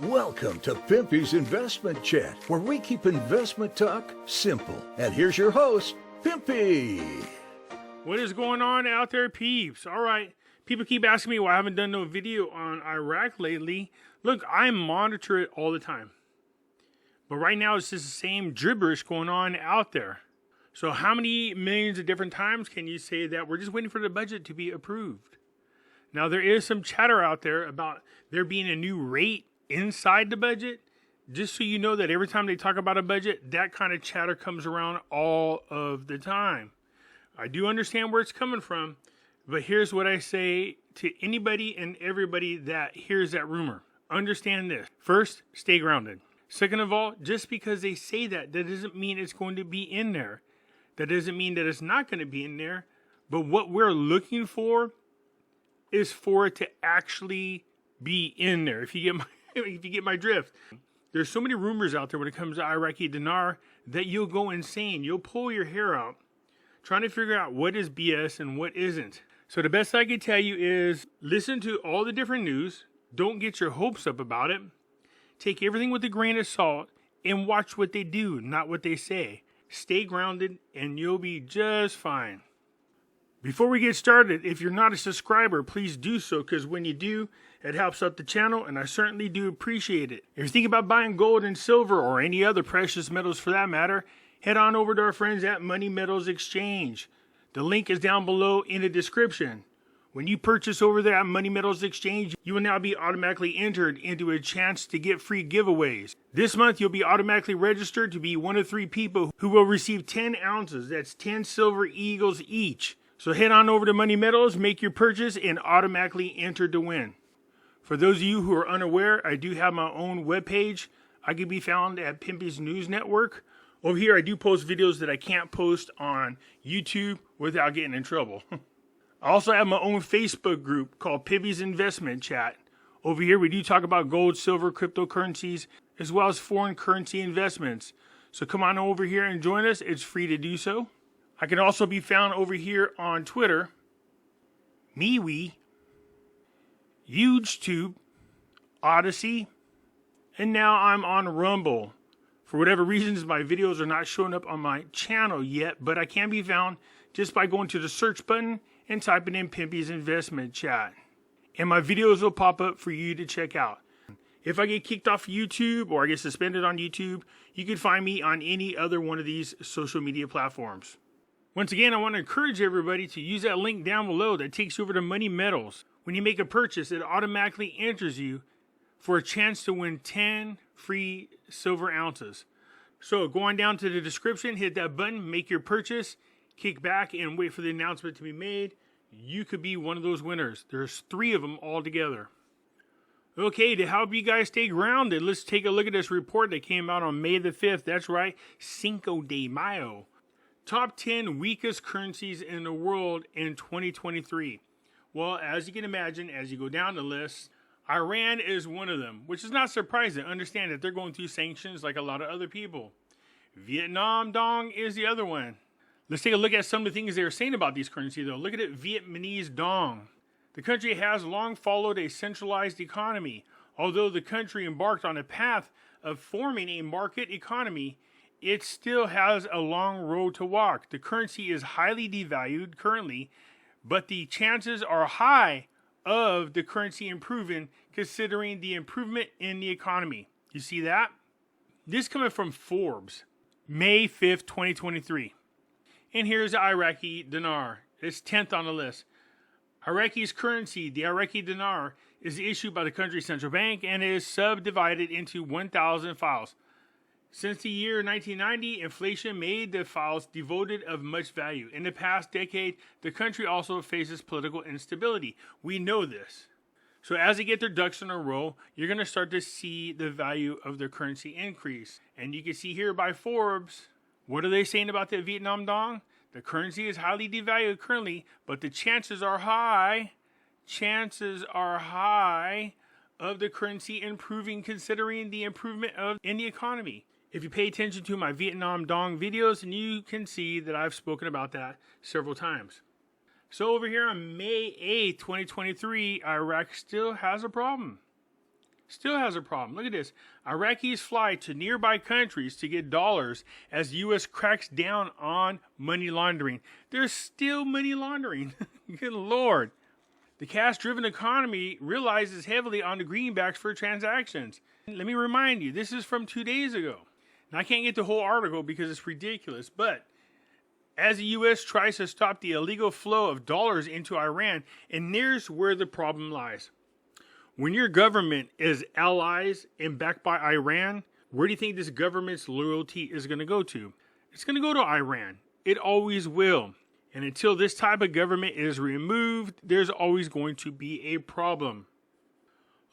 Welcome to Pimpy's Investment Chat, where we keep investment talk simple. And here's your host, Pimpy. What is going on out there, peeps? All right, people keep asking me why I haven't done no video on Iraq lately. Look, I monitor it all the time. But right now, it's just the same gibberish going on out there. So how many millions of different times can you say that we're just waiting for the budget to be approved? Now, there is some chatter out there about there being a new rate inside the budget. Just so you know that every time they talk about a budget, that kind of chatter comes around all of the time. I do understand where it's coming from, but here's what I say to anybody and everybody that hears that rumor. Understand this. First, stay grounded. Second of all, just because they say that doesn't mean it's going to be in there. That doesn't mean that it's not going to be in there. But what we're looking for is for it to actually be in there. If you get my drift. There's so many rumors out there when it comes to Iraqi Dinar that you'll go insane. You'll pull your hair out trying to figure out what is BS and what isn't. So the best I can tell you is listen to all the different news. Don't get your hopes up about it. Take everything with a grain of salt and watch what they do, not what they say. Stay grounded and you'll be just fine. Before we get started, if you're not a subscriber, please do so, because when you do, it helps out the channel, and I certainly do appreciate it. If you think about buying gold and silver, or any other precious metals for that matter, head on over to our friends at Money Metals Exchange. The link is down below in the description. When you purchase over there at Money Metals Exchange, you will now be automatically entered into a chance to get free giveaways. This month, you'll be automatically registered to be one of 3 people who will receive 10 ounces. That's 10 silver eagles each. So head on over to Money Metals, make your purchase, and automatically enter to win. For those of you who are unaware, I do have my own webpage. I can be found at Pimpy's News Network. Over here, I do post videos that I can't post on YouTube without getting in trouble. I also have my own Facebook group called Pimpy's Investment Chat. Over here, we do talk about gold, silver, cryptocurrencies, as well as foreign currency investments. So come on over here and join us. It's free to do so. I can also be found over here on Twitter, MeWe, YouTube, Odyssey, and now I'm on Rumble. For whatever reasons, my videos are not showing up on my channel yet, but I can be found just by going to the search button and typing in Pimpy's Investment Chat. And my videos will pop up for you to check out. If I get kicked off YouTube or I get suspended on YouTube, you can find me on any other one of these social media platforms. Once again, I want to encourage everybody to use that link down below that takes you over to Money Metals. When you make a purchase, it automatically enters you for a chance to win 10 free silver ounces. So go on down to the description, hit that button, make your purchase, kick back, and wait for the announcement to be made. You could be one of those winners. There's 3 of them all together. Okay, to help you guys stay grounded, let's take a look at this report that came out on May the 5th. That's right, Cinco de Mayo. Top 10 weakest currencies in the world in 2023. Well, as you can imagine, as you go down the list, Iran is one of them, which is not surprising. Understand that they're going through sanctions like a lot of other people. Vietnam Dong is the other one. Let's take a look at some of the things they were saying about these currencies, though. Look at it, Vietnamese Dong. The country has long followed a centralized economy. Although the country embarked on a path of forming a market economy, it still has a long road to walk. The currency is highly devalued currently, but the chances are high of the currency improving considering the improvement in the economy. You see that? This coming from Forbes, May 5th, 2023. And here's the Iraqi Dinar. It's 10th on the list. Iraqi's currency, the Iraqi Dinar, is issued by the country's central bank and is subdivided into 1,000 files. Since the year 1990, inflation made the files devoid of much value. In the past decade, the country also faces political instability. We know this. So as they get their ducks in a row, you're going to start to see the value of their currency increase. And you can see here by Forbes, what are they saying about the Vietnam Dong? The currency is highly devalued currently, but the chances are high of the currency improving considering the improvement in the economy. If you pay attention to my Vietnam Dong videos, and you can see that I've spoken about that several times. So over here on May 8th, 2023, Iraq still has a problem. Still has a problem. Look at this. Iraqis fly to nearby countries to get dollars as the U.S. cracks down on money laundering. There's still money laundering. Good Lord. The cash-driven economy relies heavily on the greenbacks for transactions. Let me remind you, this is from 2 days ago. Now, I can't get the whole article because it's ridiculous, but as the U.S. tries to stop the illegal flow of dollars into Iran, and there's where the problem lies. When your government is allies and backed by Iran, where do you think this government's loyalty is going to go to? It's going to go to Iran. It always will. And until this type of government is removed, there's always going to be a problem.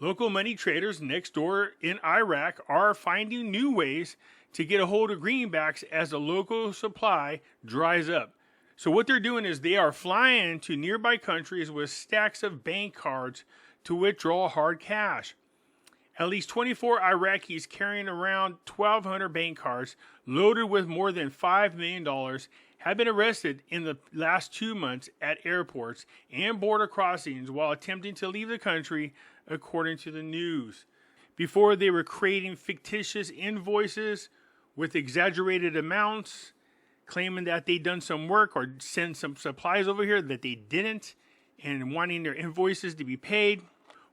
Local money traders next door in Iraq are finding new ways to get a hold of greenbacks as the local supply dries up. So what they're doing is they are flying to nearby countries with stacks of bank cards to withdraw hard cash. At least 24 Iraqis carrying around 1,200 bank cards loaded with more than $5 million have been arrested in the last 2 months at airports and border crossings while attempting to leave the country, according to the news. Before, they were creating fictitious invoices with exaggerated amounts, claiming that they'd done some work or sent some supplies over here that they didn't, and wanting their invoices to be paid.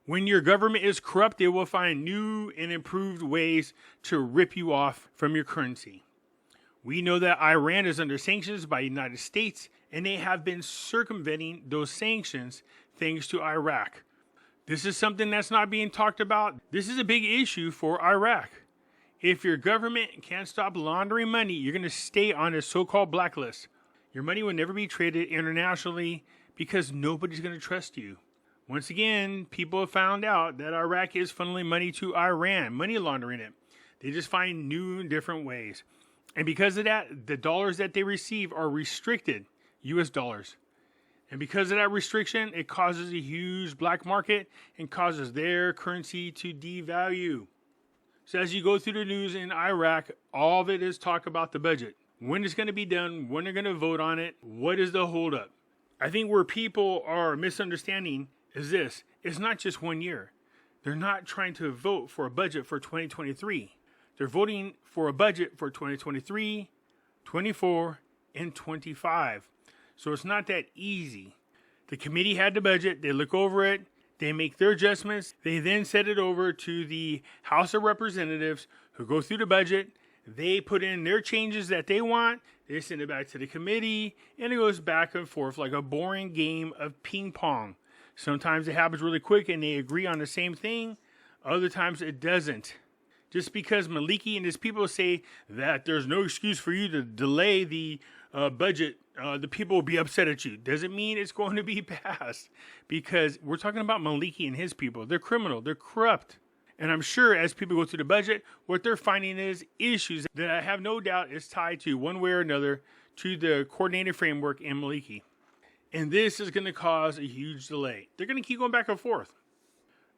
When your government is corrupt, they will find new and improved ways to rip you off from your currency. We know that Iran is under sanctions by the United States, and they have been circumventing those sanctions thanks to Iraq. This is something that's not being talked about. This is a big issue for Iraq. If your government can't stop laundering money, you're going to stay on a so-called blacklist. Your money will never be traded internationally because nobody's going to trust you. Once again, people have found out that Iraq is funneling money to Iran, money laundering it. They just find new and different ways. And because of that, the dollars that they receive are restricted, US dollars. And because of that restriction, it causes a huge black market and causes their currency to devalue. So as you go through the news in Iraq, all of it is talk about the budget. When it's going to be done, when they're going to vote on it, what is the holdup? I think where people are misunderstanding is this. It's not just 1 year. They're not trying to vote for a budget for 2023. They're voting for a budget for 2023, 24, and 25. So it's not that easy. The committee had the budget. They look over it. They make their adjustments. They then send it over to the House of Representatives who go through the budget. They put in their changes that they want. They send it back to the committee. And it goes back and forth like a boring game of ping pong. Sometimes it happens really quick and they agree on the same thing. Other times it doesn't. Just because Maliki and his people say that there's no excuse for you to delay the budget, the people will be upset at you. Doesn't mean it's going to be passed. Because we're talking about Maliki and his people. They're criminal. They're corrupt. And I'm sure as people go through the budget, what they're finding is issues that I have no doubt is tied to one way or another to the coordinated framework in Maliki. And this is going to cause a huge delay. They're going to keep going back and forth.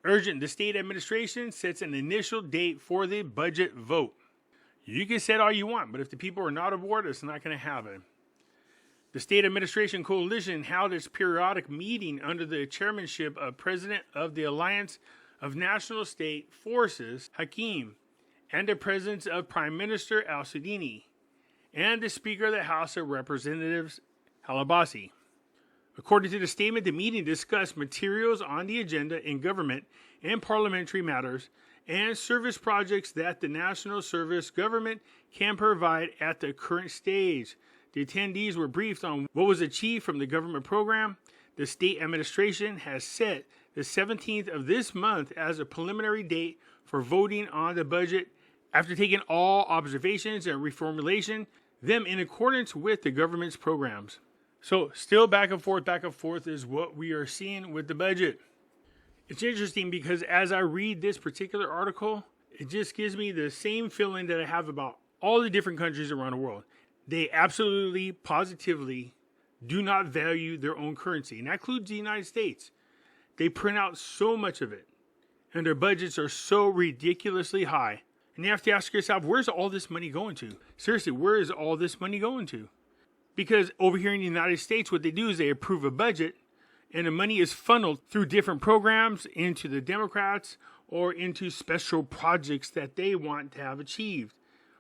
Urgent, the state administration sets an initial date for the budget vote. You can say it all you want, but if the people are not aboard, it's not going to happen. The State Administration Coalition held its periodic meeting under the chairmanship of President of the Alliance of National State Forces, Hakim, and the presence of Prime Minister al-Sudani, and the Speaker of the House of Representatives, Halabasi. According to the statement, the meeting discussed materials on the agenda in government and parliamentary matters and service projects that the national service government can provide at the current stage. The attendees were briefed on what was achieved from the government program. The state administration has set the 17th of this month as a preliminary date for voting on the budget after taking all observations and reformulation them in accordance with the government's programs. So still back and forth is what we are seeing with the budget. It's interesting because as I read this particular article, it just gives me the same feeling that I have about all the different countries around the world. They absolutely, positively do not value their own currency. And that includes the United States. They print out so much of it. And their budgets are so ridiculously high. And you have to ask yourself, where's all this money going to? Seriously, where is all this money going to? Because over here in the United States, what they do is they approve a budget and the money is funneled through different programs into the Democrats or into special projects that they want to have achieved,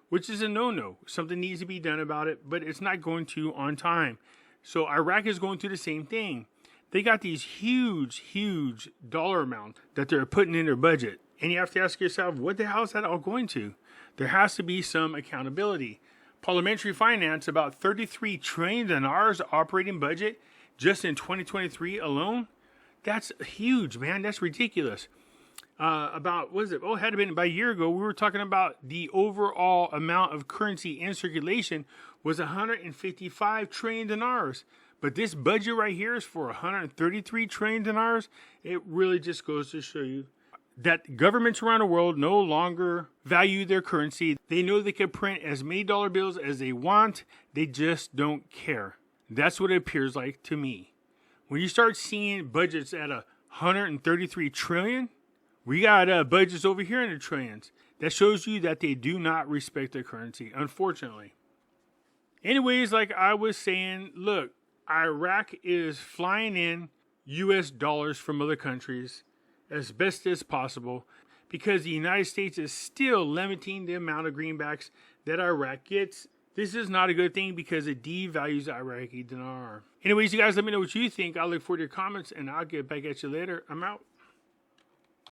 which is a no-no. Something needs to be done about it, but it's not going to on time. So Iraq is going through the same thing. They got these huge dollar amounts that they're putting in their budget. And you have to ask yourself, what the hell is that all going to? There has to be some accountability. Parliamentary finance, about 33 trillion dinars operating budget just in 2023 alone. That's huge, man. That's ridiculous. About, what is it? Oh, it had been about a year ago. We were talking about the overall amount of currency in circulation was 155 trillion dinars. But this budget right here is for 133 trillion dinars. It really just goes to show you that governments around the world no longer value their currency. They know they can print as many dollar bills as they want. They just don't care. That's what it appears like to me. When you start seeing budgets at 133 trillion, we got budgets over here in the trillions. That shows you that they do not respect their currency, unfortunately. Anyways, like I was saying, look, Iraq is flying in U.S. dollars from other countries as best as possible because the United States is still limiting the amount of greenbacks that Iraq gets. This is not a good thing because it devalues the Iraqi dinar. Anyways, you guys let me know what you think. I'll look forward to your comments and I'll get back at you later. I'm out.